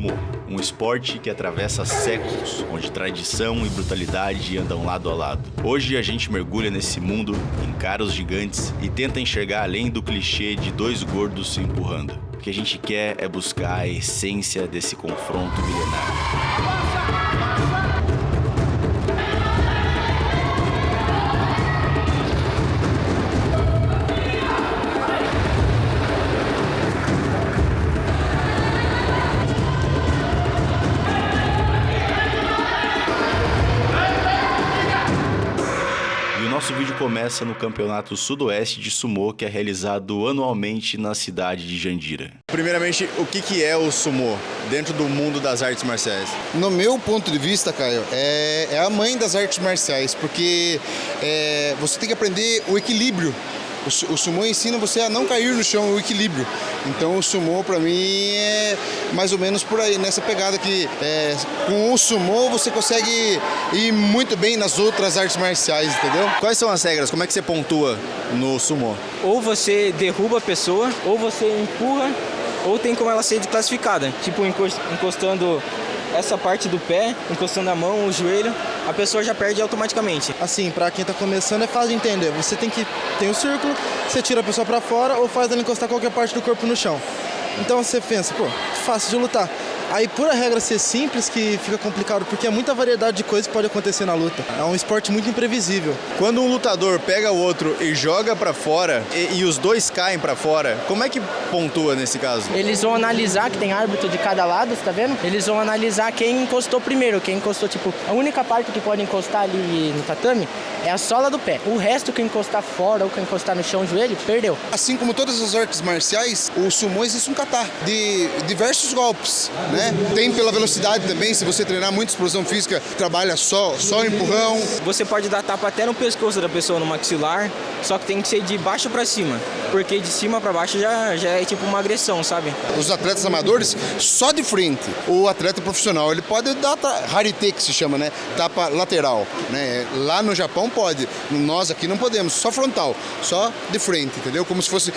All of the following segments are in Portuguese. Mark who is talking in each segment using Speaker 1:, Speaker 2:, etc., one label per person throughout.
Speaker 1: Sumo, um esporte que atravessa séculos, onde tradição e brutalidade andam lado a lado. Hoje a gente mergulha nesse mundo, encara os gigantes e tenta enxergar além do clichê de dois gordos se empurrando. O que a gente quer é buscar a essência desse confronto milenar. Nosso vídeo começa no Campeonato Sudoeste de Sumô, que é realizado anualmente na cidade de Jandira. Primeiramente, o que é o Sumô dentro do mundo das artes marciais?
Speaker 2: No meu ponto de vista, Caio, é a mãe das artes marciais, porque você tem que aprender o equilíbrio. O sumô ensina você a não cair no chão, o equilíbrio. Então o sumô pra mim é mais ou menos por aí, nessa pegada que com o sumô você consegue ir muito bem nas outras artes marciais, entendeu?
Speaker 1: Quais são as regras? Como é que você pontua no sumô?
Speaker 3: Ou você derruba a pessoa, ou você empurra, ou tem como ela ser desclassificada. Tipo encostando essa parte do pé, encostando a mão, o joelho, a pessoa já perde automaticamente.
Speaker 4: Assim, pra quem tá começando é fácil de entender. Você tem um círculo, você tira a pessoa pra fora ou faz ela encostar qualquer parte do corpo no chão. Então você pensa, pô, fácil de lutar. Aí por a regra ser simples que fica complicado, porque é muita variedade de coisas que pode acontecer na luta. É um esporte muito imprevisível.
Speaker 1: Quando um lutador pega o outro e joga pra fora, e os dois caem pra fora, como é que pontua nesse caso?
Speaker 3: Eles vão analisar, que tem árbitro de cada lado, tá vendo? Eles vão analisar quem encostou primeiro, quem encostou, tipo, a única parte que pode encostar ali no tatame é a sola do pé. O resto que encostar fora ou que encostar no chão, o joelho, perdeu.
Speaker 2: Assim como todas as artes marciais, o sumô existe um kata de diversos golpes, né? Tem pela velocidade também, se você treinar muita explosão física, trabalha só empurrão.
Speaker 3: Você pode dar tapa até no pescoço da pessoa, no maxilar, só que tem que ser de baixo pra cima, porque de cima pra baixo já é tipo uma agressão, sabe?
Speaker 2: Os atletas amadores, só de frente. O atleta profissional, ele pode dar harite, que se chama, né? Tapa lateral, né? Lá no Japão pode, nós aqui não podemos, só frontal, só de frente, entendeu? Como se fosse,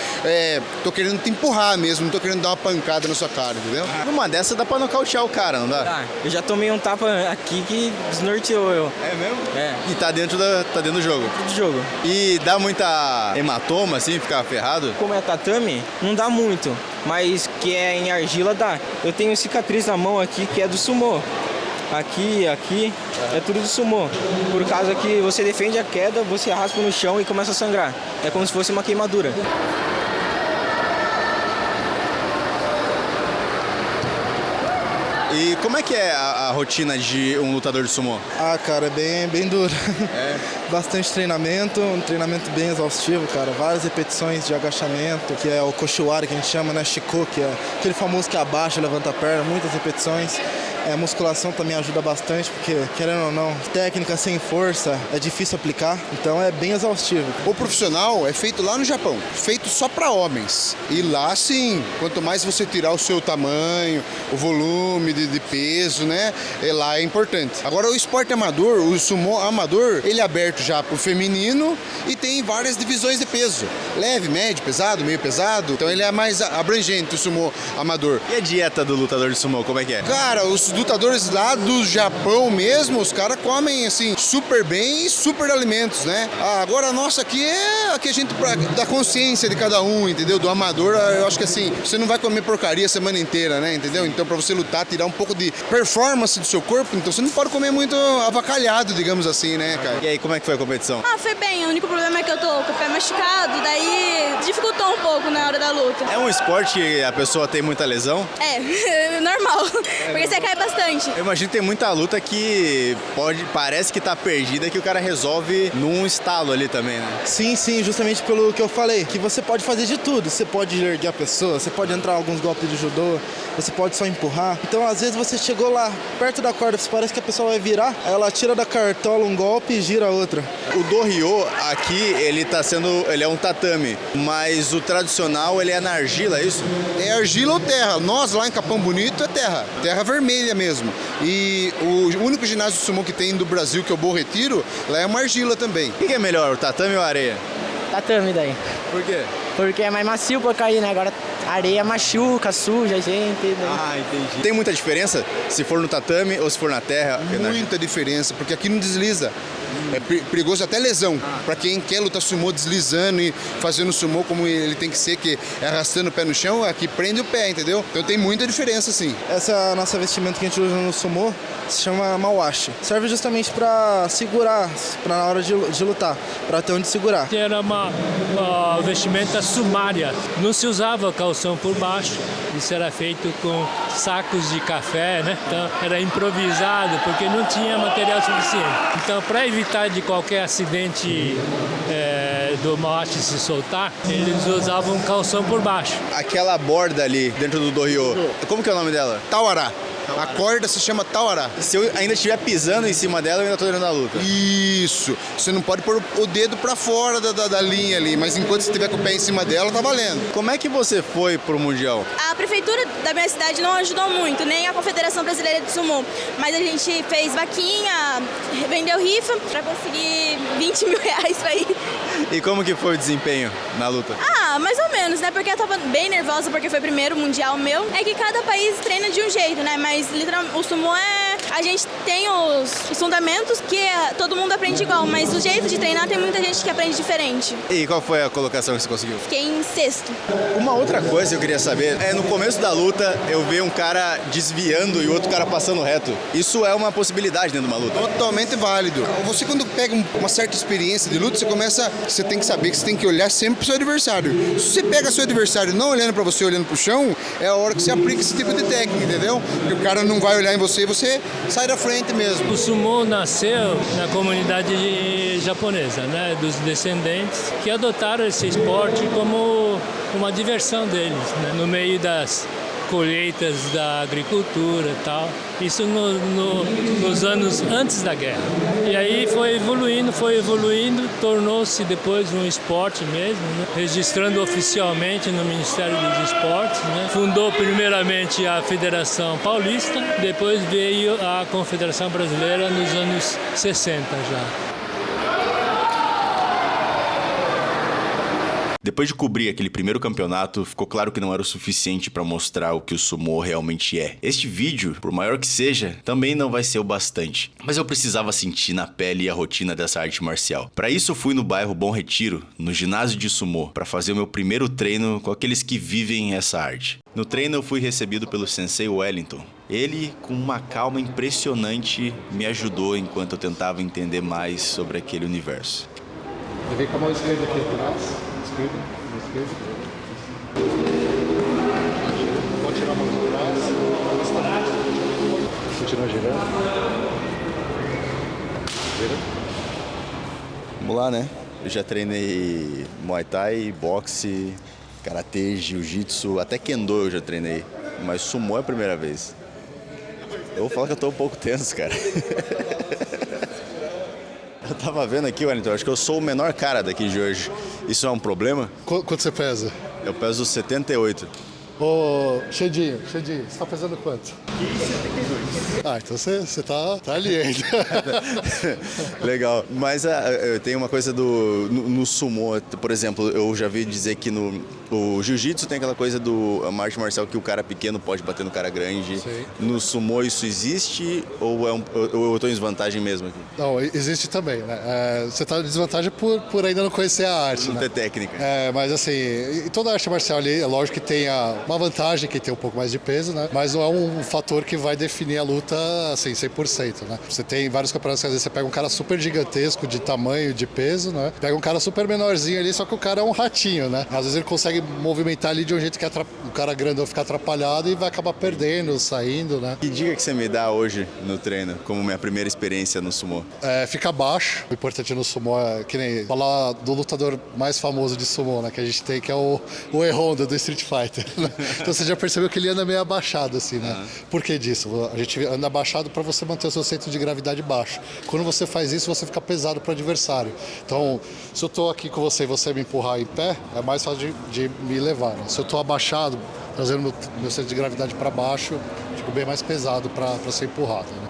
Speaker 2: tô querendo te empurrar mesmo, não tô querendo dar uma pancada na sua cara, entendeu?
Speaker 1: Numa dessa dá pra nocautear o cara, não dá?
Speaker 3: Tá, eu já tomei um tapa aqui que desnorteou eu.
Speaker 1: É mesmo?
Speaker 3: É.
Speaker 1: E tá dentro do jogo?
Speaker 3: Do jogo.
Speaker 1: E dá muita hematoma, assim, ficar ferrado?
Speaker 3: Como é tatame, não dá muito, mas que é em argila dá. Eu tenho cicatriz na mão aqui que é do sumô. Aqui, é tudo do sumô. Por causa que você defende a queda, você raspa no chão e começa a sangrar. É como se fosse uma queimadura.
Speaker 1: E como é que é a rotina de um lutador de sumô?
Speaker 4: Ah, cara, é bem duro.
Speaker 1: É.
Speaker 4: Bastante treinamento, um treinamento bem exaustivo, cara. Várias repetições de agachamento, que é o Koshiwari, que a gente chama, né? Shiko, que é aquele famoso que abaixa e levanta a perna, muitas repetições. A musculação também ajuda bastante, porque, querendo ou não, técnica sem força é difícil aplicar, então é bem exaustivo.
Speaker 2: O profissional é feito lá no Japão, feito só para homens. E lá, sim, quanto mais você tirar o seu tamanho, o volume de peso, né? Lá é importante. Agora, o esporte amador, o sumô amador, ele é aberto já pro feminino e tem várias divisões de peso. Leve, médio, pesado, meio pesado. Então ele é mais abrangente, o sumô amador.
Speaker 1: E a dieta do lutador de sumô, como é que é?
Speaker 2: Cara, os lutadores lá do Japão mesmo, os caras comem assim super bem e super alimentos, né? Agora a nossa aqui é a que a gente da consciência de cada um, entendeu? Do amador, eu acho que assim, você não vai comer porcaria a semana inteira, né? Entendeu? Então pra você lutar, tirar um pouco de performance do seu corpo, então você não pode comer muito avacalhado, digamos assim, né, cara?
Speaker 1: E aí, como é que foi a competição?
Speaker 5: Foi bem, o único problema é que eu tô com o pé machucado, daí dificultou um pouco na hora da luta.
Speaker 1: É um esporte que a pessoa tem muita lesão?
Speaker 5: É, normal, porque você cai bastante.
Speaker 1: Eu imagino que tem muita luta que parece que tá perdida, que o cara resolve num estalo ali também, né?
Speaker 4: Sim, justamente pelo que eu falei, que você pode fazer de tudo. Você pode erguer a pessoa, você pode entrar em alguns golpes de judô, você pode só empurrar. Então, às vezes, você chegou lá, perto da corda, parece que a pessoa vai virar, aí ela tira da cartola um golpe e gira a outra.
Speaker 1: O do-ryo aqui, ele é um tatame, mas o tradicional, ele é na argila, é isso?
Speaker 2: É argila ou terra. Nós lá em Capão Bonito é terra vermelha mesmo. E o único ginásio de sumô que tem do Brasil, que é o Bom Retiro, lá é uma argila também.
Speaker 1: O que é melhor, o tatame ou a areia?
Speaker 3: Tatame daí.
Speaker 1: Por quê?
Speaker 3: porque é mais macio pra cair, né? Agora a areia machuca, suja a gente.
Speaker 1: Ah, entendi. Tem muita diferença se for no tatame ou se for na terra?
Speaker 2: Muita diferença, porque aqui não desliza. É perigoso até lesão. Pra quem quer lutar sumô deslizando e fazendo sumô como ele tem que ser, que é arrastando o pé no chão, aqui prende o pé, entendeu? Então tem muita diferença, sim.
Speaker 4: Essa é a nossa vestimenta que a gente usa no sumô, se chama mawashi. Serve justamente para segurar, para na hora de lutar, para ter onde segurar.
Speaker 6: Era uma vestimenta sumária, não se usava calção por baixo, isso era feito com sacos de café, né? Então era improvisado porque não tinha material suficiente. Então, para evitar de qualquer acidente do mawashi se soltar, eles usavam calção por baixo.
Speaker 1: Aquela borda ali dentro do dohyo, como que é o nome dela?
Speaker 2: Tawara. A corda se chama Tawara.
Speaker 1: Se eu ainda estiver pisando em cima dela, eu ainda estou dentro da luta.
Speaker 2: Isso. Você não pode pôr o dedo pra fora da linha ali, mas enquanto você estiver com o pé em cima dela, tá valendo.
Speaker 1: Como é que você foi pro Mundial?
Speaker 5: A prefeitura da minha cidade não ajudou muito, nem a Confederação Brasileira de Sumô. Mas a gente fez vaquinha, vendeu rifa pra conseguir 20 mil reais pra ir.
Speaker 1: E como que foi o desempenho na luta?
Speaker 5: Ah, mais ou menos, né? Porque eu tava bem nervosa porque foi o primeiro mundial meu. É que cada país treina de um jeito, né? Mas literalmente o sumô a gente tem os fundamentos que todo mundo aprende igual, mas o jeito de treinar tem muita gente que aprende diferente.
Speaker 1: E qual foi a colocação que você conseguiu?
Speaker 5: Fiquei em sexto.
Speaker 1: Uma outra coisa que eu queria saber é no começo da luta eu ver um cara desviando e o outro cara passando reto. Isso é uma possibilidade dentro de uma luta?
Speaker 2: Totalmente válido. Você quando pega uma certa experiência de luta, você tem que saber que você tem que olhar sempre pro seu adversário. Se você pega seu adversário não olhando pra você, olhando pro chão, é a hora que você aplica esse tipo de técnica, entendeu? Porque o cara não vai olhar em você e você sai da frente mesmo.
Speaker 6: O sumô nasceu na comunidade japonesa, né, dos descendentes, que adotaram esse esporte como uma diversão deles, né, no meio das colheitas da agricultura e tal. Isso nos anos antes da guerra. E aí foi evoluindo, tornou-se depois um esporte mesmo, né? Registrando oficialmente no Ministério dos Esportes, né? Fundou primeiramente a Federação Paulista, depois veio a Confederação Brasileira nos anos 60 já.
Speaker 1: Depois de cobrir aquele primeiro campeonato, ficou claro que não era o suficiente para mostrar o que o sumô realmente é. Este vídeo, por maior que seja, também não vai ser o bastante. Mas eu precisava sentir na pele a rotina dessa arte marcial. Para isso fui no bairro Bom Retiro, no ginásio de sumô, para fazer o meu primeiro treino com aqueles que vivem essa arte. No treino eu fui recebido pelo Sensei Wellington. Ele, com uma calma impressionante, me ajudou enquanto eu tentava entender mais sobre aquele universo.
Speaker 7: Eu venho com a mão esquerda aqui atrás. Esquerda. Pode tirar a mão de trás. Continua girando. Gira.
Speaker 1: Vamos lá, né? Eu já treinei Muay Thai, boxe, karatê, jiu-jitsu, até kendo eu já treinei. Mas sumô é a primeira vez. Eu vou falar que eu tô um pouco tenso, cara. Eu tava vendo aqui, Wellington, acho que eu sou o menor cara daqui de hoje. Isso é um problema?
Speaker 7: Quanto você pesa?
Speaker 1: Eu peso 78.
Speaker 7: Ô, Xandinho, você tá pesando quanto? 72. Ah, então você tá ali ainda.
Speaker 1: Legal. Mas tem uma coisa no sumô, por exemplo, eu já vi dizer que o jiu-jitsu tem aquela coisa a arte marcial que o cara pequeno pode bater no cara grande. Sim. No sumô isso existe ou eu tô em desvantagem mesmo aqui?
Speaker 7: Não, existe também, né? Você tá em desvantagem por ainda não conhecer a arte,
Speaker 1: não
Speaker 7: né?
Speaker 1: ter técnica.
Speaker 7: Mas assim, toda arte marcial ali, é lógico que tem uma vantagem, que tem um pouco mais de peso, né? Mas não é um fator que vai definir a luta, assim, 100%, né? Você tem vários campeonatos que às vezes você pega um cara super gigantesco de tamanho, de peso, né? Pega um cara super menorzinho ali, só que o cara é um ratinho, né? Às vezes ele consegue movimentar ali de um jeito que o cara grandão fica atrapalhado e vai acabar perdendo, saindo, né?
Speaker 1: Que dica que você me dá hoje no treino, como minha primeira experiência no sumô?
Speaker 7: Fica baixo. O importante no sumô é que nem falar do lutador mais famoso de sumô, né? Que a gente tem, que é o E-Honda do Street Fighter. Né? Então você já percebeu que ele anda meio abaixado, assim, né? Por que disso? A gente anda abaixado para você manter o seu centro de gravidade baixo. Quando você faz isso, você fica pesado para o adversário. Então, se eu tô aqui com você e você me empurrar em pé, é mais fácil de me levar, né? Se eu tô abaixado, trazendo meu centro de gravidade para baixo, fico bem mais pesado para ser empurrado, né?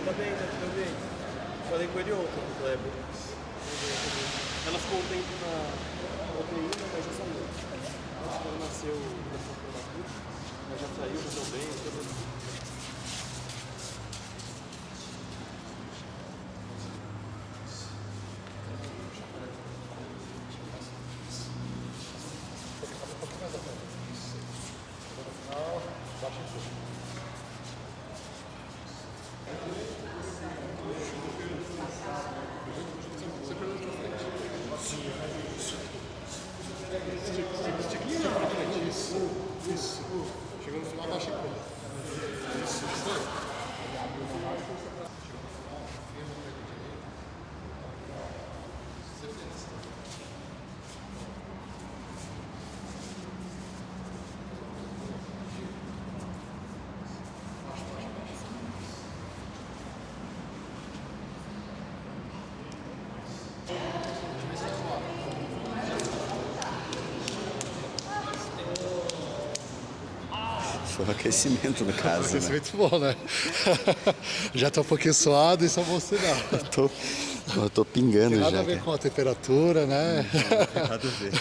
Speaker 8: Também. Falei com ele ontem, no Kleber. Ela ficou um tempo na UTI, mas já saiu. Acho que ela nasceu nessa formatura, mas já saiu, já deu bem, tudo.
Speaker 7: Isso. Chegou no final, baixa isso.
Speaker 1: Foi um aquecimento no caso.
Speaker 7: Aquecimento bom, né? Já tô um pouquinho suado, isso é um bom sinal.
Speaker 1: Eu tô pingando
Speaker 7: Tem
Speaker 1: já.
Speaker 7: nada a ver com a temperatura, né?
Speaker 1: Não, tem nada a ver.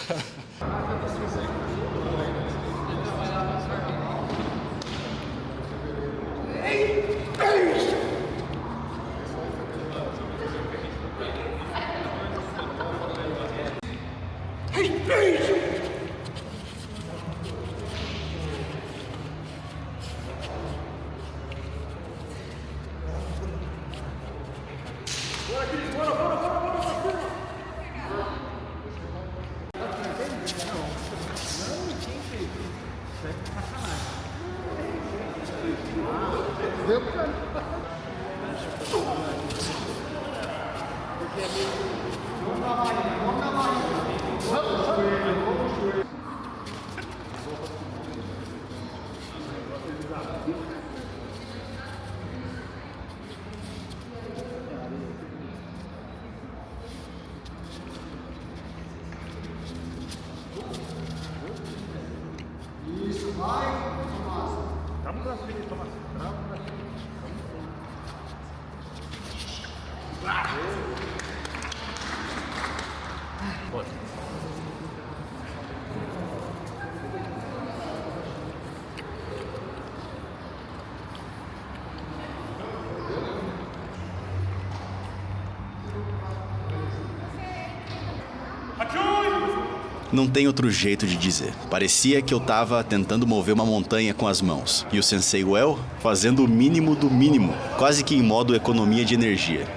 Speaker 1: Não tem outro jeito de dizer. Parecia que eu tava tentando mover uma montanha com as mãos. E o Sensei Well fazendo o mínimo do mínimo, quase que em modo economia de energia.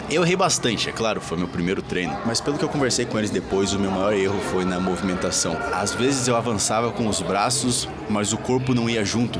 Speaker 1: Eu errei bastante, é claro, foi meu primeiro treino. Mas pelo que eu conversei com eles depois, o meu maior erro foi na movimentação. Às vezes eu avançava com os braços, mas o corpo não ia junto.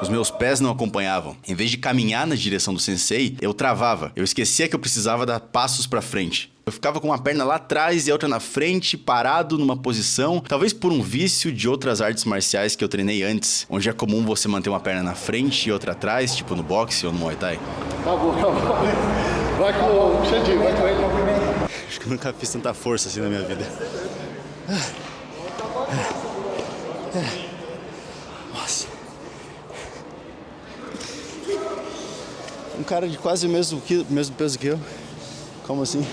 Speaker 1: Os meus pés não acompanhavam. Em vez de caminhar na direção do sensei, eu travava. Eu esquecia que eu precisava dar passos pra frente. Eu ficava com uma perna lá atrás e a outra na frente, parado numa posição, talvez por um vício de outras artes marciais que eu treinei antes, onde é comum você manter uma perna na frente e outra atrás, tipo no boxe ou no Muay Thai.
Speaker 7: Acabou. Vai com o Xandinho, vai com ele.
Speaker 1: Acho que eu nunca fiz tanta força assim na minha vida. Nossa. Um cara de quase o mesmo peso que eu. Como assim?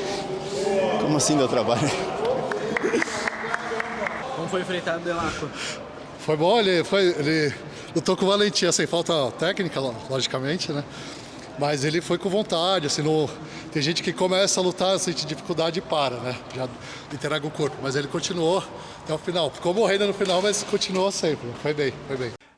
Speaker 1: Como assim deu trabalho?
Speaker 8: Como foi enfrentar o Delaco?
Speaker 7: Foi bom, ele lutou com valentia, sem falta técnica, logicamente, né? Mas ele foi com vontade, assim, tem gente que começa a lutar, sente dificuldade e para, né? Já interaga o corpo, mas ele continuou até o final. Ficou morrendo no final, mas continuou sempre. Foi bem.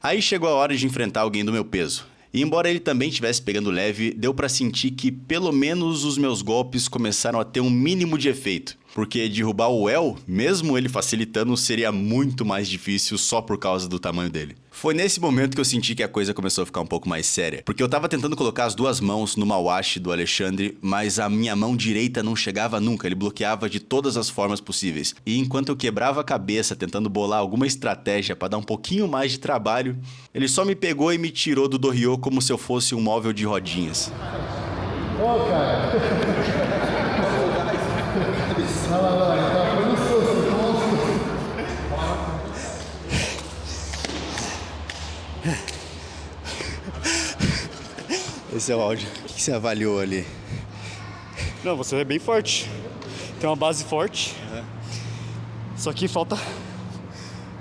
Speaker 1: Aí chegou a hora de enfrentar alguém do meu peso. E embora ele também estivesse pegando leve, deu pra sentir que pelo menos os meus golpes começaram a ter um mínimo de efeito. Porque derrubar o Well, mesmo ele facilitando, seria muito mais difícil só por causa do tamanho dele. Foi nesse momento que eu senti que a coisa começou a ficar um pouco mais séria. Porque eu tava tentando colocar as duas mãos no mawashi do Alexandre, mas a minha mão direita não chegava nunca, ele bloqueava de todas as formas possíveis. E enquanto eu quebrava a cabeça tentando bolar alguma estratégia pra dar um pouquinho mais de trabalho, ele só me pegou e me tirou do dohyo como se eu fosse um móvel de rodinhas.
Speaker 7: Ô, cara.
Speaker 1: Esse é o áudio. O que você avaliou ali?
Speaker 8: Não, você é bem forte. Tem uma base forte. Só que falta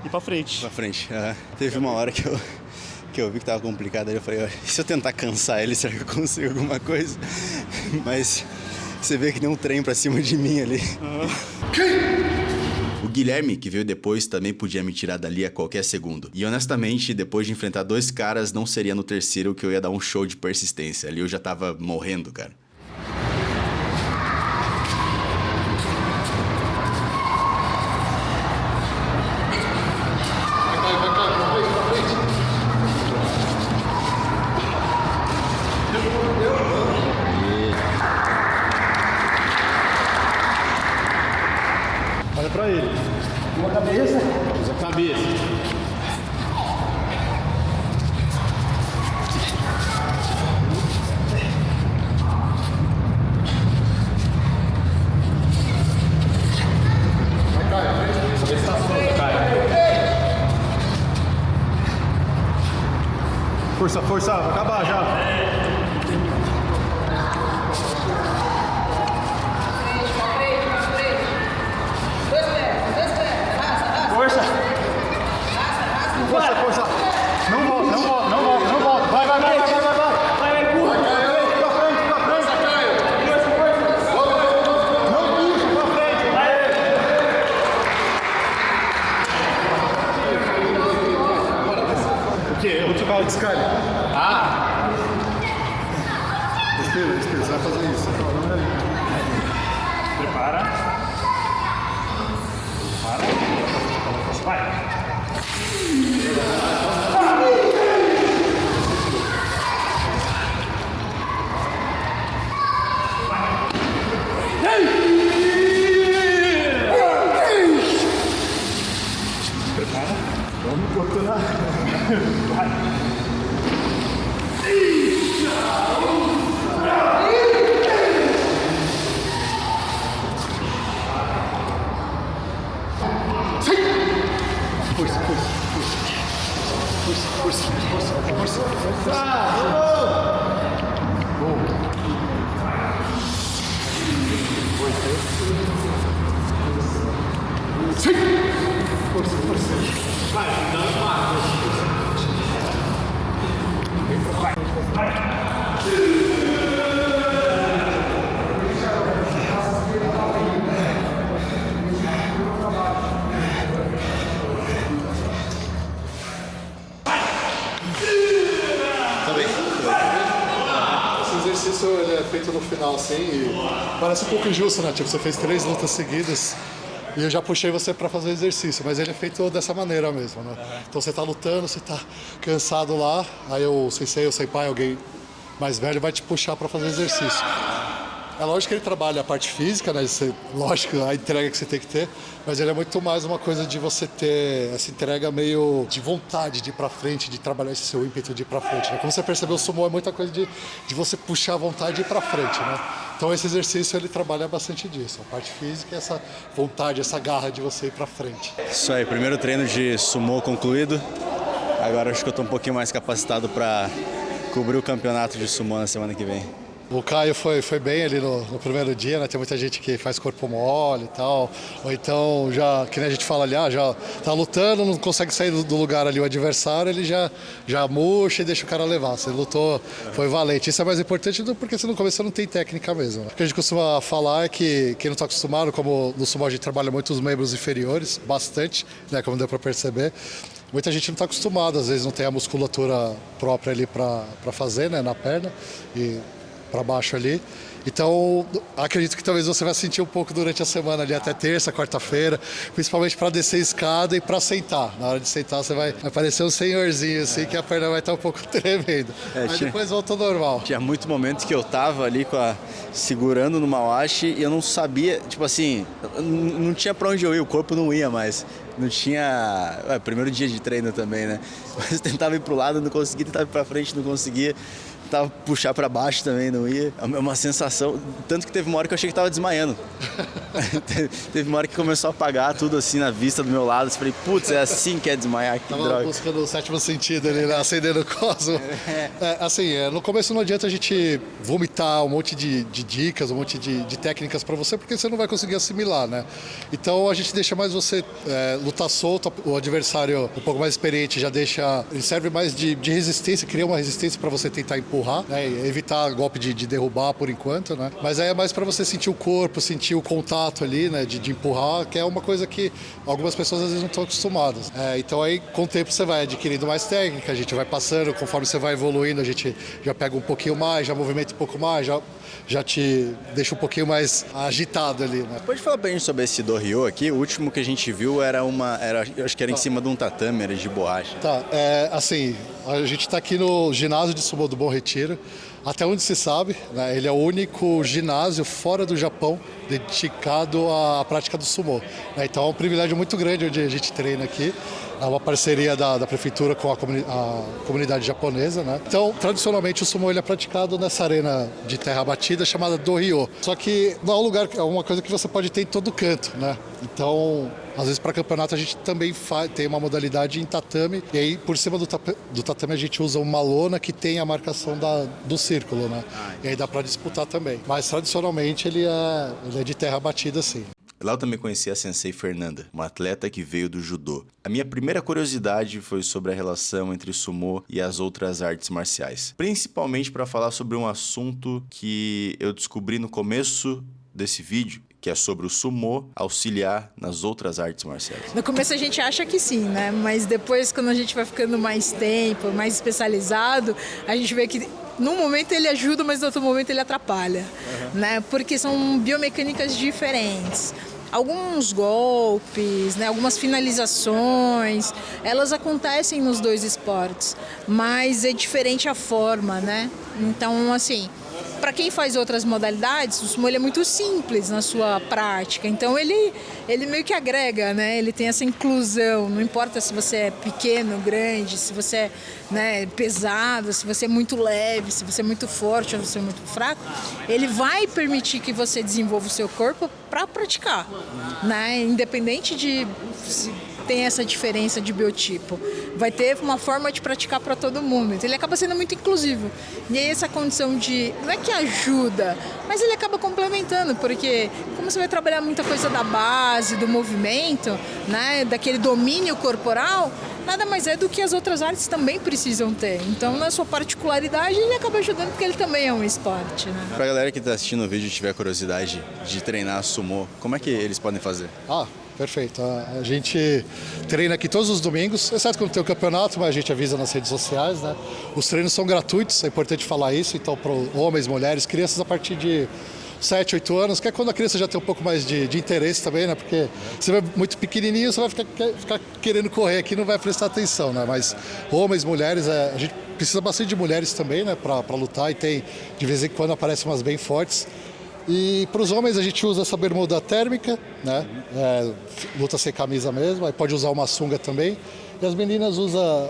Speaker 8: ir pra frente.
Speaker 1: Pra frente. Teve uma hora que eu vi que tava complicado. Aí eu falei, e se eu tentar cansar ele, será que eu consigo alguma coisa? Mas você vê que nem um trem pra cima de mim ali. O Guilherme, que veio depois, também podia me tirar dali a qualquer segundo. E honestamente, depois de enfrentar dois caras, não seria no terceiro que eu ia dar um show de persistência. Ali eu já tava morrendo, cara.
Speaker 8: Olha pra ele. Usa a cabeça. Usa a cabeça.
Speaker 7: Vai, Caio.
Speaker 8: Cabeça tá solta, Caio. Força, força. Vai acabar já. Força, força. Não volta, não volta, não volta, não volta. Vai, vai, vai, vai, vai, vai. Vai, empurra. Pra frente, pra frente. Não puxa, pra frente. Vai. O quê? Outro carro descalhe.
Speaker 7: Respira, você vai fazer isso.
Speaker 8: Prepara. Vai. Prepara. Vamos cortando. Vai.
Speaker 7: é feito no final, assim, e parece um pouco injusto, né? Tipo, você fez 3 lutas seguidas e eu já puxei você pra fazer exercício, mas ele é feito dessa maneira mesmo, né? Então você tá lutando, você tá cansado lá, aí o sensei, o senpai, alguém mais velho vai te puxar pra fazer exercício. É lógico que ele trabalha a parte física, né? Lógico, a entrega que você tem que ter, mas ele é muito mais uma coisa de você ter essa entrega meio de vontade de ir pra frente, de trabalhar esse seu ímpeto de ir pra frente, né? Como você percebeu, o sumo é muita coisa de você puxar a vontade de ir pra frente, né? Então esse exercício ele trabalha bastante disso, a parte física e essa vontade, essa garra de você ir pra frente.
Speaker 1: Isso aí, primeiro treino de sumô concluído. Agora acho que eu tô um pouquinho mais capacitado para cobrir o campeonato de sumô na semana que vem.
Speaker 7: O Caio foi bem ali no primeiro dia, né? Tem muita gente que faz corpo mole e tal, ou então já, que nem a gente fala ali, já tá lutando, não consegue sair do lugar ali o adversário, ele já murcha e deixa o cara levar. Você lutou, foi valente. Isso é mais importante porque se no começo você não tem técnica mesmo, né? O que a gente costuma falar é que quem não tá acostumado, como no sumo a gente trabalha muito os membros inferiores, bastante, né? Como deu para perceber. Muita gente não está acostumada, às vezes não tem a musculatura própria ali para fazer, né? Na perna e para baixo ali. Então, acredito que talvez você vai sentir um pouco durante a semana ali, até terça, quarta-feira, principalmente para descer a escada e para sentar. Na hora de sentar, você vai parecer um senhorzinho, assim, que a perna vai estar um pouco tremendo. Mas depois volta ao normal.
Speaker 1: Tinha muito momento que eu tava ali segurando no mawashi e eu não sabia, tipo assim, não tinha para onde eu ir, o corpo não ia mais. Não tinha... primeiro dia de treino também, né? Mas tentava ir pro lado, não conseguia, tentava ir pra frente, não conseguia. Tava puxar pra baixo também, não ia. É uma sensação... Tanto que teve uma hora que eu achei que tava desmaiando. Teve uma hora que começou a apagar tudo assim na vista do meu lado. Eu falei, putz, é assim que é desmaiar, que
Speaker 7: Tava
Speaker 1: droga.
Speaker 7: buscando o 7º sentido ali, né? Acendendo o cosmo. No começo não adianta a gente vomitar um monte de dicas, um monte de técnicas pra você, porque você não vai conseguir assimilar, né? Então a gente deixa mais você lutar solto, o adversário um pouco mais experiente já deixa... Ele serve mais de resistência, cria uma resistência pra você tentar empurrar, né? E evitar golpe de derrubar por enquanto, né? Mas aí é mais pra você sentir o corpo, sentir o contato ali, né? De empurrar, que é uma coisa que algumas pessoas às vezes não estão acostumadas. Então aí com o tempo você vai adquirindo mais técnica, a gente vai passando, conforme você vai evoluindo, a gente já pega um pouquinho mais, já movimenta um pouco mais, já te deixa um pouquinho mais agitado ali, né?
Speaker 1: Pode falar pra gente sobre esse do-ryo aqui? O último que a gente viu eu acho que era em cima de um tatame, era de borracha.
Speaker 7: Tá, assim, a gente tá aqui no ginásio de sumô do Bom Retiro. Até onde se sabe, né, ele é o único ginásio fora do Japão dedicado à prática do sumô. Né? Então é um privilégio muito grande onde a gente treina aqui. É uma parceria da prefeitura com a comunidade japonesa, né? Então, tradicionalmente, o sumô ele é praticado nessa arena de terra batida chamada do-ryo. Só que não é um lugar, é uma coisa que você pode ter em todo canto, né? Então, às vezes para campeonato a gente também tem uma modalidade em tatame, e aí por cima do tatame a gente usa uma lona que tem a marcação do círculo, né? E aí dá para disputar também. Mas tradicionalmente ele é de terra batida, sim.
Speaker 1: Lá eu também conheci a Sensei Fernanda, uma atleta que veio do judô. A minha primeira curiosidade foi sobre a relação entre sumô e as outras artes marciais. Principalmente para falar sobre um assunto que eu descobri no começo desse vídeo, que é sobre o sumô auxiliar nas outras artes marciais.
Speaker 9: No começo a gente acha que sim, né? Mas depois, quando a gente vai ficando mais tempo, mais especializado, a gente vê que num momento ele ajuda, mas no outro momento ele atrapalha, né? Porque são biomecânicas diferentes. Alguns golpes, né, algumas finalizações, elas acontecem nos dois esportes, mas é diferente a forma, né? Então, assim, para quem faz outras modalidades, o sumô ele é muito simples na sua prática, então ele meio que agrega, né? Ele tem essa inclusão, não importa se você é pequeno, grande, se você é, né, pesado, se você é muito leve, se você é muito forte ou se você é muito fraco, ele vai permitir que você desenvolva o seu corpo para praticar, né? Independente de se tem essa diferença de biotipo, vai ter uma forma de praticar para todo mundo, então ele acaba sendo muito inclusivo. E aí essa condição de, não é que ajuda, mas ele acaba complementando, porque como você vai trabalhar muita coisa da base, do movimento, né, daquele domínio corporal, nada mais é do que as outras artes também precisam ter. Então, na sua particularidade, ele acaba ajudando porque ele também é um esporte, né?
Speaker 1: Pra galera que tá assistindo o vídeo e tiver curiosidade de treinar sumô, como é que eles podem fazer?
Speaker 7: Perfeito. A gente treina aqui todos os domingos, exceto quando tem o campeonato, mas a gente avisa nas redes sociais, né? Os treinos são gratuitos, é importante falar isso, então para homens, mulheres, crianças a partir de 7, 8 anos, que é quando a criança já tem um pouco mais de interesse também, né? Porque você vai muito pequenininho, você vai ficar querendo correr aqui, não vai prestar atenção, né? Mas homens, mulheres, a gente precisa bastante de mulheres também, né? Para lutar, e tem, de vez em quando aparecem umas bem fortes. E para os homens a gente usa essa bermuda térmica, né? Luta sem camisa mesmo, aí pode usar uma sunga também. E as meninas usam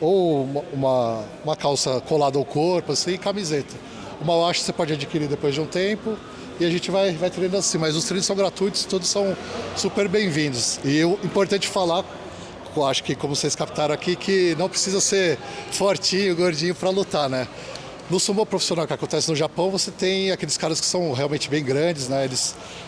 Speaker 7: ou uma calça colada ao corpo, assim, e camiseta. Uma wash você pode adquirir depois de um tempo e a gente vai treinando assim. Mas os treinos são gratuitos, todos são super bem-vindos. E o importante falar, eu acho que como vocês captaram aqui, que não precisa ser fortinho, gordinho para lutar, né? No sumo profissional que acontece no Japão, você tem aqueles caras que são realmente bem grandes, né?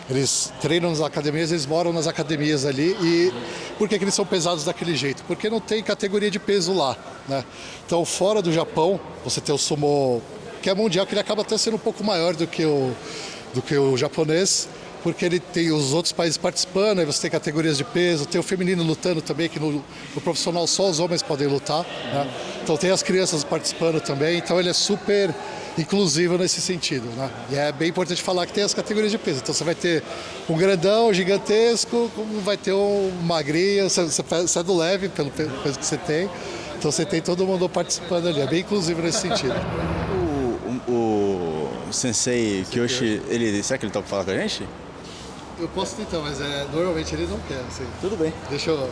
Speaker 7: Eles treinam nas academias, eles moram nas academias ali. E por que eles são pesados daquele jeito? Porque não tem categoria de peso lá, né? Então, fora do Japão, você tem o sumo, que é mundial, que ele acaba até sendo um pouco maior do que o japonês, porque ele tem os outros países participando, aí você tem categorias de peso, tem o feminino lutando também, que no profissional só os homens podem lutar, né? Então tem as crianças participando também, então ele é super inclusivo nesse sentido, né? E é bem importante falar que tem as categorias de peso, então você vai ter um grandão, gigantesco, como vai ter um magrinho, você é do leve pelo peso que você tem, então você tem todo mundo participando ali, é bem inclusivo nesse sentido.
Speaker 1: O Sensei Kiyoshi, será que ele topa falar com a gente?
Speaker 7: Eu posso tentar, mas normalmente ele não quer, assim.
Speaker 1: Tudo bem.
Speaker 7: Deixa eu...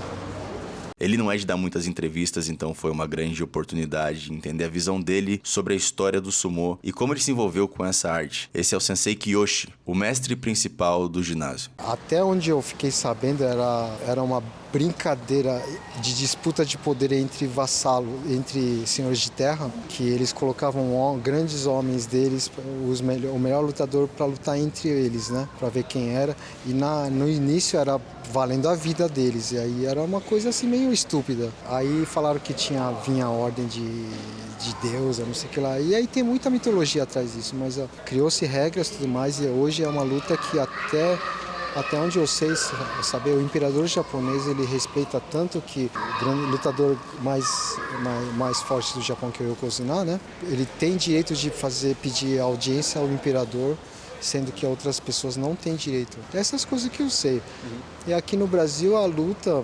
Speaker 1: Ele não é de dar muitas entrevistas, então foi uma grande oportunidade de entender a visão dele sobre a história do sumô e como ele se envolveu com essa arte. Esse é o Sensei Kiyoshi, o mestre principal do ginásio.
Speaker 10: Até onde eu fiquei sabendo era uma brincadeira de disputa de poder entre vassalos, entre senhores de terra, que eles colocavam grandes homens deles, o melhor lutador para lutar entre eles, né? Para ver quem era. E no início era valendo a vida deles, e aí era uma coisa assim meio estúpida. Aí falaram que vinha a ordem de Deus, não sei o que lá. E aí tem muita mitologia atrás disso, mas criou-se regras e tudo mais, e hoje é uma luta que até onde eu sei saber, o imperador japonês, ele respeita tanto que o grande lutador mais forte do Japão, que é o Yokozuna, né? Ele tem direito de pedir audiência ao imperador, sendo que outras pessoas não têm direito. Essas coisas que eu sei. E aqui no Brasil a luta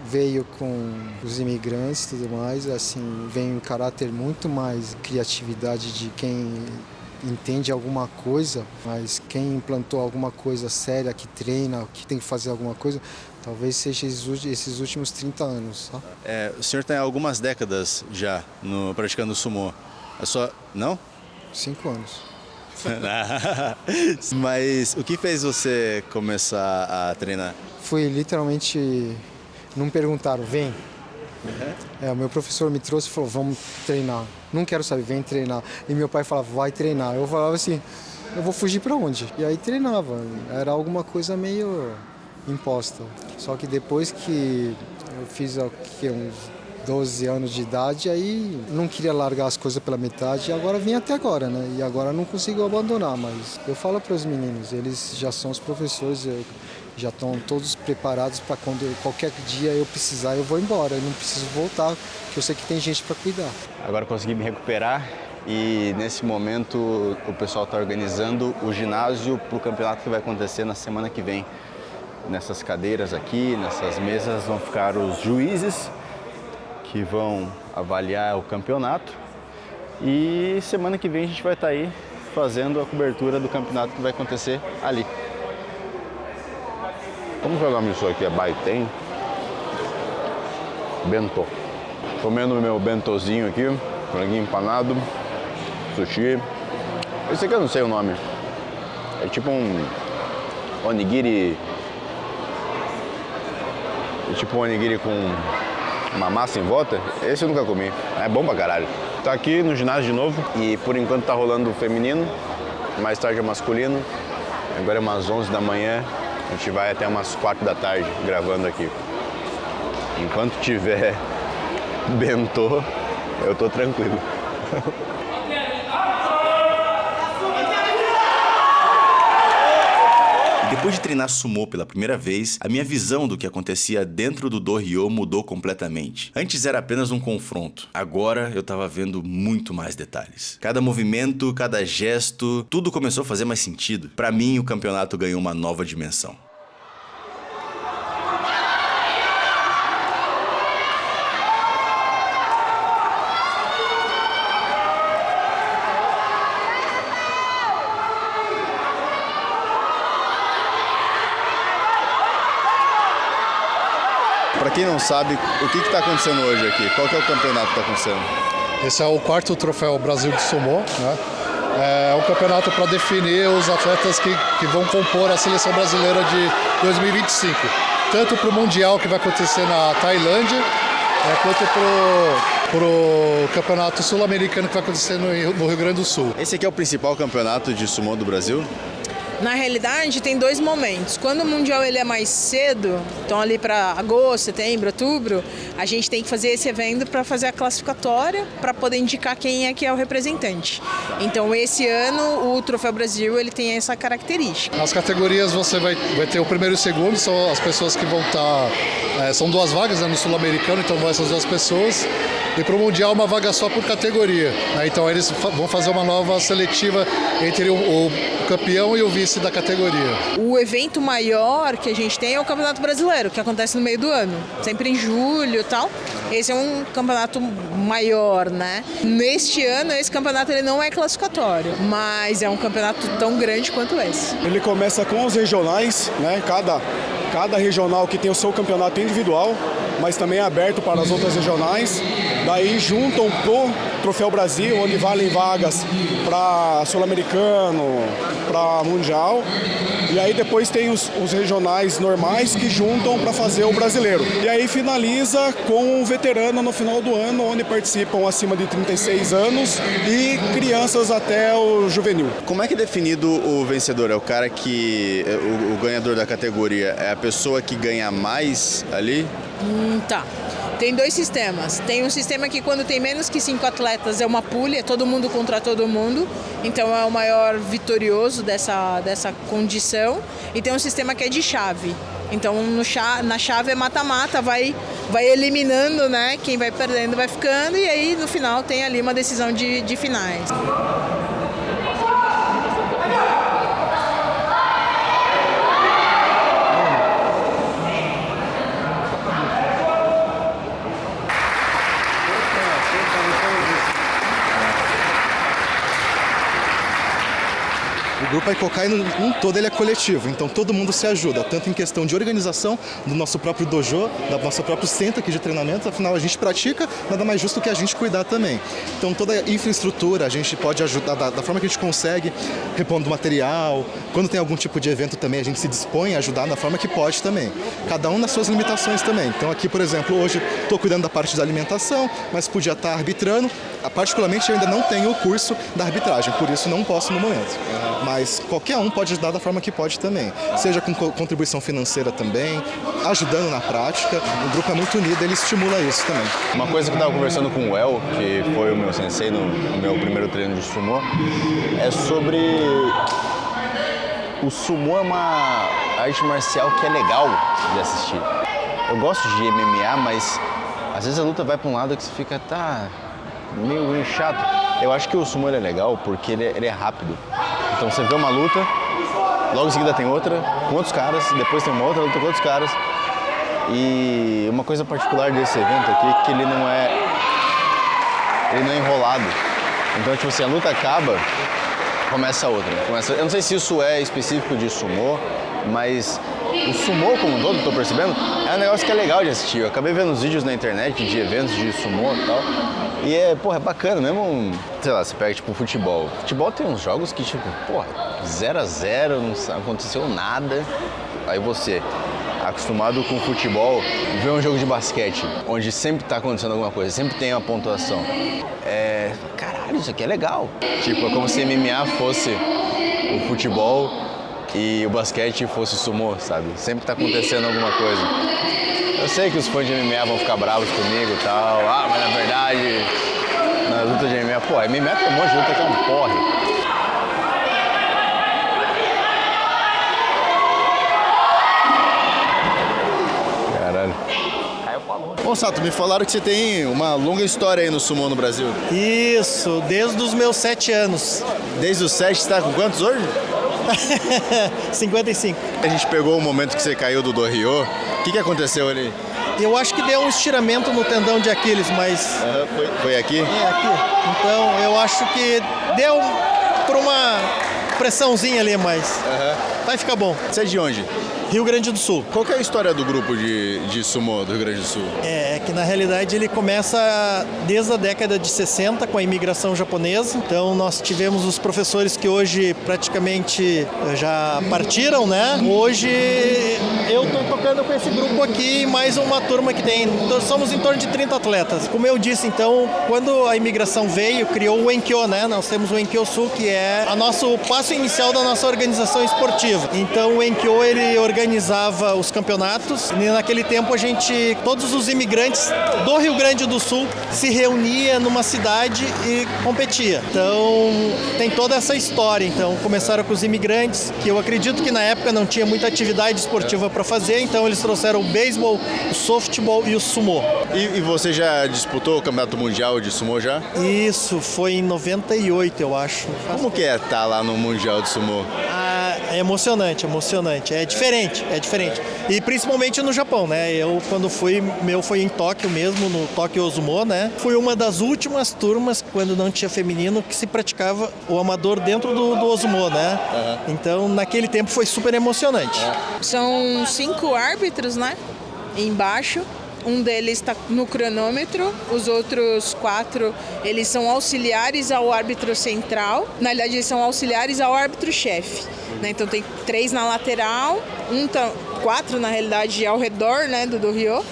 Speaker 10: veio com os imigrantes e tudo mais, assim, vem um caráter muito mais criatividade de quem entende alguma coisa, mas quem implantou alguma coisa séria, que treina, que tem que fazer alguma coisa, talvez seja esses últimos 30 anos. Tá?
Speaker 1: O senhor está há algumas décadas já praticando sumô. Não?
Speaker 10: 5 anos.
Speaker 1: Mas o que fez você começar a treinar?
Speaker 10: Fui literalmente, não perguntaram, vem. O meu professor me trouxe e falou, vamos treinar. Não quero saber, vem treinar. E meu pai falava, vai treinar. Eu falava assim, eu vou fugir para onde? E aí treinava. Era alguma coisa meio imposta. Só que depois que eu fiz uns 12 anos de idade, aí não queria largar as coisas pela metade, e agora vim até agora, né? E agora não consigo abandonar, mas eu falo para os meninos, eles já são os professores, já estão todos preparados para quando qualquer dia eu precisar, eu vou embora, eu não preciso voltar, porque eu sei que tem gente para cuidar.
Speaker 1: Agora consegui me recuperar e nesse momento o pessoal está organizando o ginásio para o campeonato que vai acontecer na semana que vem. Nessas cadeiras aqui, nessas mesas vão ficar os juízes que vão avaliar o campeonato e semana que vem a gente vai estar aí fazendo a cobertura do campeonato que vai acontecer ali.
Speaker 11: Como que é o nome disso aqui? É Baiten? Bento. Comendo meu bentozinho aqui, franguinho empanado, sushi. Esse aqui eu não sei o nome. É tipo um onigiri. É tipo um onigiri com uma massa em volta. Esse eu nunca comi. É bom pra caralho. Tá aqui no ginásio de novo e por enquanto tá rolando o feminino. Mais tarde é masculino. Agora é umas 11 da manhã. A gente vai até umas 4 da tarde gravando aqui. Enquanto tiver bentô, eu tô tranquilo.
Speaker 1: Depois de treinar sumô pela primeira vez, a minha visão do que acontecia dentro do dohyo mudou completamente. Antes era apenas um confronto, agora eu tava vendo muito mais detalhes. Cada movimento, cada gesto, tudo começou a fazer mais sentido. Pra mim, o campeonato ganhou uma nova dimensão.
Speaker 11: Para quem não sabe, o que está acontecendo hoje aqui? Qual que é o campeonato que está acontecendo?
Speaker 7: Esse é o 4º Troféu Brasil de Sumô, né? É um campeonato para definir os atletas que vão compor a seleção brasileira de 2025. Tanto para o Mundial que vai acontecer na Tailândia, quanto para o Campeonato Sul-Americano que vai acontecer no Rio Grande do Sul.
Speaker 11: Esse aqui é o principal campeonato de sumô do Brasil?
Speaker 9: Na realidade, tem 2 momentos. Quando o Mundial ele é mais cedo, então ali para agosto, setembro, outubro, a gente tem que fazer esse evento para fazer a classificatória, para poder indicar quem é que é o representante. Então, esse ano, o Troféu Brasil ele tem essa característica.
Speaker 7: Nas categorias você vai ter o primeiro e o segundo, são as pessoas que vão estar... são 2 vagas, né, no Sul-Americano, então vão essas 2 pessoas. E para o Mundial, uma vaga só por categoria, né? Então eles vão fazer uma nova seletiva entre o campeão e o vice da categoria.
Speaker 9: O evento maior que a gente tem é o Campeonato Brasileiro, que acontece no meio do ano, sempre em julho e tal. Esse é um campeonato maior, né? Neste ano, esse campeonato ele não é classificatório, mas é um campeonato tão grande quanto esse.
Speaker 8: Ele começa com os regionais, né? Cada regional que tem o seu campeonato individual, mas também é aberto para as outras regionais. Daí juntam pro Troféu Brasil, onde valem vagas para Sul-Americano, para Mundial. E aí depois tem os regionais normais que juntam para fazer o brasileiro. E aí finaliza com o veterano no final do ano, onde participam acima de 36 anos e crianças até o juvenil.
Speaker 11: Como é que é definido o vencedor? É o cara que... o ganhador da categoria é a pessoa que ganha mais ali?
Speaker 9: Tá. Tem 2 sistemas. Tem um sistema que quando tem menos que 5 atletas é uma pool, é todo mundo contra todo mundo. Então é o maior vitorioso dessa condição. E tem um sistema que é de chave. Então na chave é mata-mata, vai eliminando, né? Quem vai perdendo vai ficando. E aí no final tem ali uma decisão de finais.
Speaker 4: O grupo Aikokai, num todo, ele é coletivo, então todo mundo se ajuda, tanto em questão de organização do nosso próprio dojo, da nosso próprio centro aqui de treinamento, afinal a gente pratica, nada mais justo que a gente cuidar também. Então toda a infraestrutura a gente pode ajudar da forma que a gente consegue, repondo material, quando tem algum tipo de evento também a gente se dispõe a ajudar da forma que pode também. Cada um nas suas limitações também. Então aqui, por exemplo, hoje estou cuidando da parte da alimentação, mas podia estar arbitrando. Particularmente eu ainda não tenho o curso da arbitragem, por isso não posso no momento. Mas qualquer um pode ajudar da forma que pode também, seja com contribuição financeira também, ajudando na prática. O grupo é muito unido, ele estimula isso também.
Speaker 11: Uma coisa que eu estava conversando com o El, que foi o meu sensei no meu primeiro treino de sumô, é sobre o sumô é uma arte marcial que é legal de assistir. Eu gosto de MMA, mas às vezes a luta vai para um lado que você fica, meio chato. Eu acho que o sumô ele é legal porque ele é rápido. Então você vê uma luta, logo em seguida tem outra com outros caras, depois tem uma outra luta com outros caras. E uma coisa particular desse evento aqui é que ele não é enrolado. Então, tipo assim, a luta acaba, começa outra. Eu não sei se isso é específico de sumô, mas o sumô como um todo, tô percebendo, é um negócio que é legal de assistir. Eu acabei vendo os vídeos na internet de eventos de sumô e tal. E é bacana mesmo, sei lá, você pega tipo futebol. Futebol tem uns jogos que tipo, 0-0, não aconteceu nada. Aí você, acostumado com futebol, vê um jogo de basquete, onde sempre tá acontecendo alguma coisa, sempre tem uma pontuação. Caralho, isso aqui é legal. Tipo, é como se MMA fosse o futebol e o basquete fosse o sumô, sabe? Sempre tá acontecendo alguma coisa. Eu sei que os fãs de MMA vão ficar bravos comigo e tal. Mas na verdade, na luta de MMA, MMA tem um monte de luta que é um porre.
Speaker 1: Bom, Sato, me falaram que você tem uma longa história aí no sumô no Brasil.
Speaker 8: Isso, desde os meus 7 anos.
Speaker 1: Desde os 7, você tá com quantos hoje?
Speaker 8: 55.
Speaker 1: A gente pegou o momento que você caiu do Ryo. O que aconteceu ali?
Speaker 8: Eu acho que deu um estiramento no tendão de Aquiles, mas...
Speaker 1: Foi aqui?
Speaker 8: É, aqui. Então, eu acho que deu por uma pressãozinha ali, mas vai ficar bom.
Speaker 1: Você é de onde?
Speaker 8: Rio Grande do Sul.
Speaker 1: Qual que é a história do grupo de sumô do Rio Grande do Sul?
Speaker 8: É que na realidade ele começa desde a década de 60 com a imigração japonesa. Então nós tivemos os professores que hoje praticamente já partiram, né? Hoje eu estou tocando com esse grupo aqui, mais uma turma que tem. Somos em torno de 30 atletas. Como eu disse, então, quando a imigração veio, criou o Enkyo, né? Nós temos o Enkyo Sul, que é o nosso passo inicial da nossa organização esportiva. Então o Enkyo, ele organizava os campeonatos e naquele tempo todos os imigrantes do Rio Grande do Sul se reuniam numa cidade e competia. Então tem toda essa história. Então começaram com os imigrantes, que eu acredito que na época não tinha muita atividade esportiva para fazer, então eles trouxeram o beisebol, o softball e o sumô.
Speaker 1: E você já disputou o Campeonato Mundial de Sumô já?
Speaker 8: Isso, foi em 98, eu acho.
Speaker 1: Como que é estar lá no Mundial de Sumô?
Speaker 8: É emocionante, emocionante. É diferente. E principalmente no Japão, né? Eu, quando fui, foi em Tóquio mesmo, no Tóquio Ozumo, né? Fui uma das últimas turmas, quando não tinha feminino, que se praticava o amador dentro do Ozumo, né? Então, naquele tempo foi super emocionante.
Speaker 9: São 5 árbitros, né? Embaixo. Um deles está no cronômetro, os outros 4, eles são auxiliares ao árbitro central. Na verdade, eles são auxiliares ao árbitro-chefe. Né? Então, tem 3 na lateral, 4 na realidade ao redor, né, do Ryo.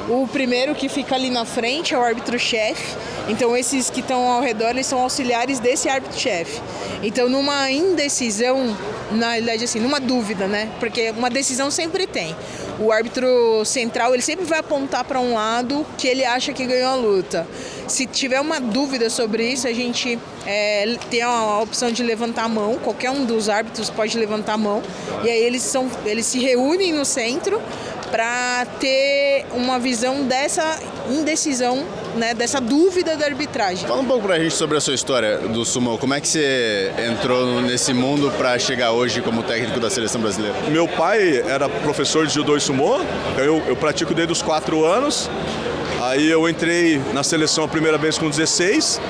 Speaker 9: O primeiro que fica ali na frente é o árbitro-chefe. Então, esses que estão ao redor, eles são auxiliares desse árbitro-chefe. Então, numa indecisão, na realidade, assim, numa dúvida, né? Porque uma decisão sempre tem. O árbitro central, ele sempre vai apontar para um lado que ele acha que ganhou a luta. Se tiver uma dúvida sobre isso, a gente tem a opção de levantar a mão. Qualquer um dos árbitros pode levantar a mão. E aí eles se reúnem no centro para ter uma visão dessa indecisão, né, dessa dúvida da arbitragem.
Speaker 1: Fala um pouco pra gente sobre a sua história do sumô. Como é que você entrou nesse mundo para chegar hoje como técnico da seleção brasileira?
Speaker 12: Meu pai era professor de judô e sumô, eu pratico desde os 4 anos. Aí eu entrei na seleção a primeira vez com 16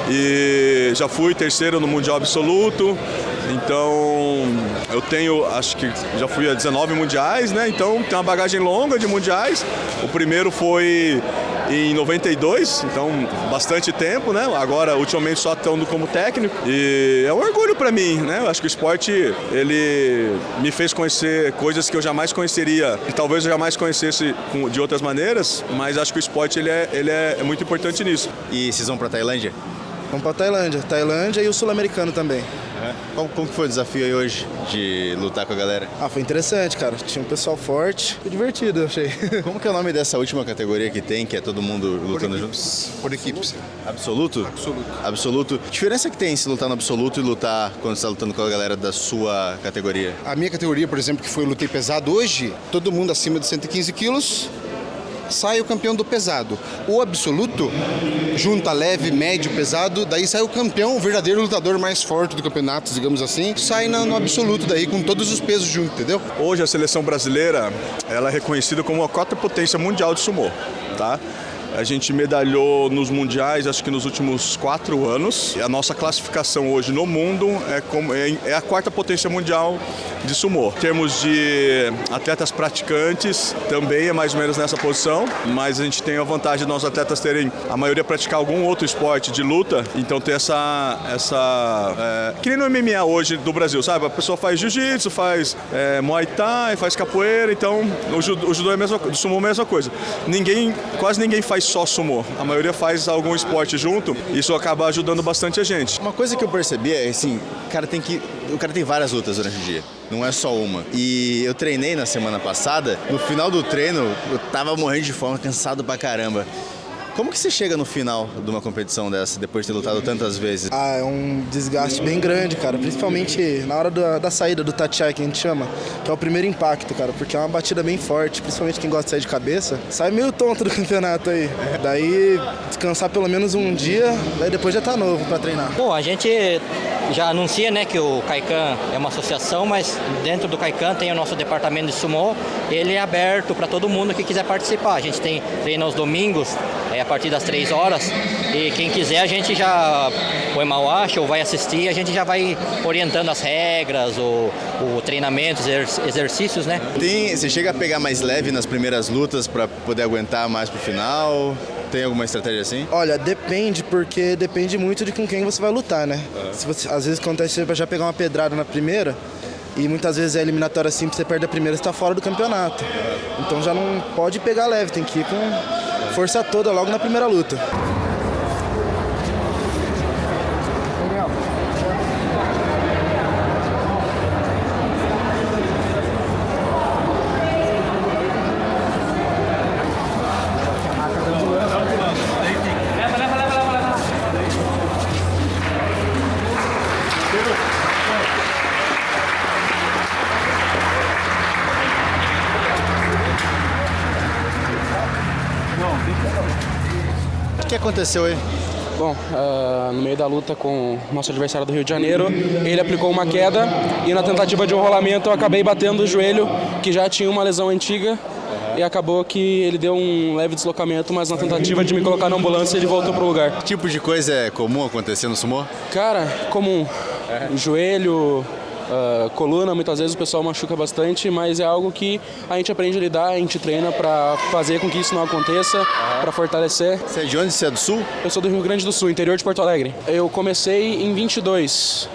Speaker 12: e já fui terceiro no Mundial Absoluto. Então, eu acho que já fui a 19 mundiais, né? Então, tem uma bagagem longa de mundiais. O primeiro foi em 92, então bastante tempo, né? Agora, ultimamente, só estando como técnico. E é um orgulho para mim, né? Eu acho que o esporte, ele me fez conhecer coisas que eu jamais conheceria, e talvez eu jamais conhecesse de outras maneiras, mas acho que o esporte, ele é muito importante nisso.
Speaker 1: E vocês vão para Tailândia?
Speaker 4: Vamos para Tailândia e o sul-americano também.
Speaker 1: Como que foi o desafio aí hoje de lutar com a galera?
Speaker 4: Foi interessante, cara. Tinha um pessoal forte. Foi divertido, eu achei.
Speaker 1: Como que é o nome dessa última categoria que tem, que é todo mundo lutando juntos?
Speaker 2: Por equipes.
Speaker 1: Absoluto? Absoluto. A diferença que tem se lutar no absoluto e lutar quando você está lutando com a galera da sua categoria?
Speaker 2: A minha categoria, por exemplo, que foi o lutei pesado hoje, todo mundo acima de 115 quilos, sai o campeão do pesado. O absoluto junta leve, médio, pesado, daí sai o campeão, o verdadeiro lutador mais forte do campeonato, digamos assim, sai no absoluto daí, com todos os pesos juntos, entendeu?
Speaker 12: Hoje a seleção brasileira, ela é reconhecida como a 4ª potência mundial de sumô, tá? A gente medalhou nos mundiais, acho que nos últimos 4 anos. A nossa classificação hoje no mundo é a 4ª potência mundial de sumô. Em termos de atletas praticantes, também é mais ou menos nessa posição, mas a gente tem a vantagem de nossos atletas terem, a maioria, praticar algum outro esporte de luta, então tem que nem no MMA hoje do Brasil, sabe? A pessoa faz jiu-jitsu, faz muay thai, faz capoeira, então o judô é a mesma coisa, o sumô é a mesma coisa. Quase ninguém faz só sumô, a maioria faz algum esporte junto, isso acaba ajudando bastante a gente.
Speaker 1: Uma coisa que eu percebi é assim, o cara tem várias lutas durante o dia, não é só uma. E eu treinei na semana passada, no final do treino eu tava morrendo de fome, cansado pra caramba. Como que você chega no final de uma competição dessa, depois de ter lutado tantas vezes?
Speaker 4: É um desgaste bem grande, cara. Principalmente na hora da saída do Tachai, que a gente chama, que é o primeiro impacto, cara. Porque é uma batida bem forte, principalmente quem gosta de sair de cabeça. Sai meio tonto do campeonato aí. Daí, descansar pelo menos um dia, daí depois já tá novo pra treinar.
Speaker 13: Bom, a gente já anuncia, né, que o Kaikan é uma associação, mas dentro do Kaikan tem o nosso departamento de Sumo. Ele é aberto para todo mundo que quiser participar. A gente tem treino aos domingos, a partir das 3 horas, e quem quiser a gente já põe mauacha ou vai assistir, a gente já vai orientando as regras, o treinamento, exercícios, né?
Speaker 1: Você chega a pegar mais leve nas primeiras lutas para poder aguentar mais pro final? Tem alguma estratégia assim?
Speaker 4: Olha, depende, porque depende muito de com quem você vai lutar, né? Se você, às vezes acontece você já pegar uma pedrada na primeira, e muitas vezes é eliminatória simples, você perde a primeira, você está fora do campeonato. Então já não pode pegar leve, tem que ir com força toda logo na primeira luta.
Speaker 1: O que aconteceu aí?
Speaker 14: Bom, no meio da luta com o nosso adversário do Rio de Janeiro, ele aplicou uma queda e na tentativa de um rolamento eu acabei batendo o joelho, que já tinha uma lesão antiga, e acabou que ele deu um leve deslocamento, mas na tentativa de me colocar na ambulância ele voltou pro lugar.
Speaker 1: Que tipo de coisa é comum acontecer no sumô?
Speaker 14: Cara, comum. Joelho, coluna, muitas vezes o pessoal machuca bastante, mas é algo que a gente aprende a lidar, a gente treina para fazer com que isso não aconteça, para fortalecer.
Speaker 1: Você é de onde? Você é do Sul?
Speaker 14: Eu sou do Rio Grande do Sul, interior de Porto Alegre. Eu comecei em 22,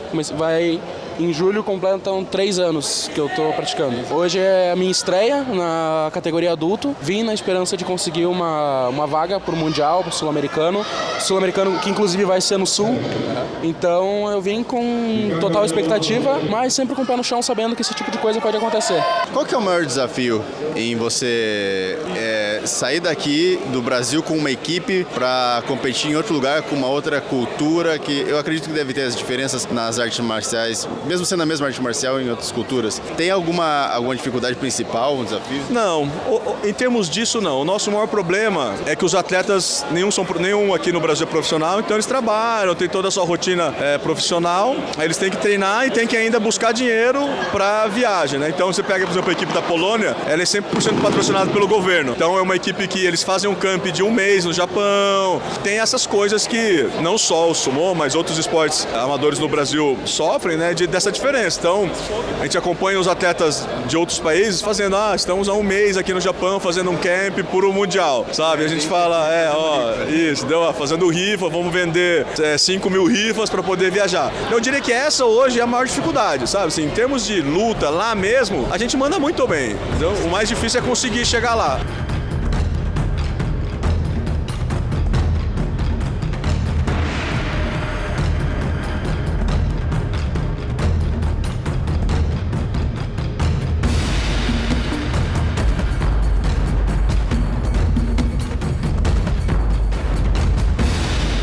Speaker 14: em julho completam 3 anos que eu tô praticando. Hoje é a minha estreia na categoria adulto. Vim na esperança de conseguir uma vaga pro Mundial, pro Sul-Americano. Sul-Americano que inclusive vai ser no Sul. Então eu vim com total expectativa, mas sempre com o pé no chão, sabendo que esse tipo de coisa pode acontecer.
Speaker 1: Qual que é o maior desafio em você sair daqui do Brasil com uma equipe para competir em outro lugar com uma outra cultura, que eu acredito que deve ter as diferenças nas artes marciais, mesmo sendo a mesma arte marcial em outras culturas? Tem alguma dificuldade principal, um desafio?
Speaker 12: Não, em termos disso não. O nosso maior problema é que os atletas, nenhum aqui no Brasil é profissional, então eles trabalham, tem toda a sua rotina profissional, aí eles têm que treinar e têm que ainda buscar dinheiro para viagem, né? Então você pega, por exemplo, a equipe da Polônia, ela é 100% patrocinada pelo governo. Então é uma equipe que eles fazem um camp de 1 mês no Japão. Tem essas coisas que não só o sumô, mas outros esportes amadores no Brasil sofrem, né, dessa diferença. Então a gente acompanha os atletas de outros países fazendo, estamos há 1 mês aqui no Japão fazendo um camp por um mundial, sabe? A gente fala, fazendo rifa, vamos vender 5 mil rifas para poder viajar. Eu diria que essa hoje é a maior dificuldade, sabe? Assim, em termos de luta, lá mesmo, a gente manda muito bem. Então, o mais difícil é conseguir chegar lá.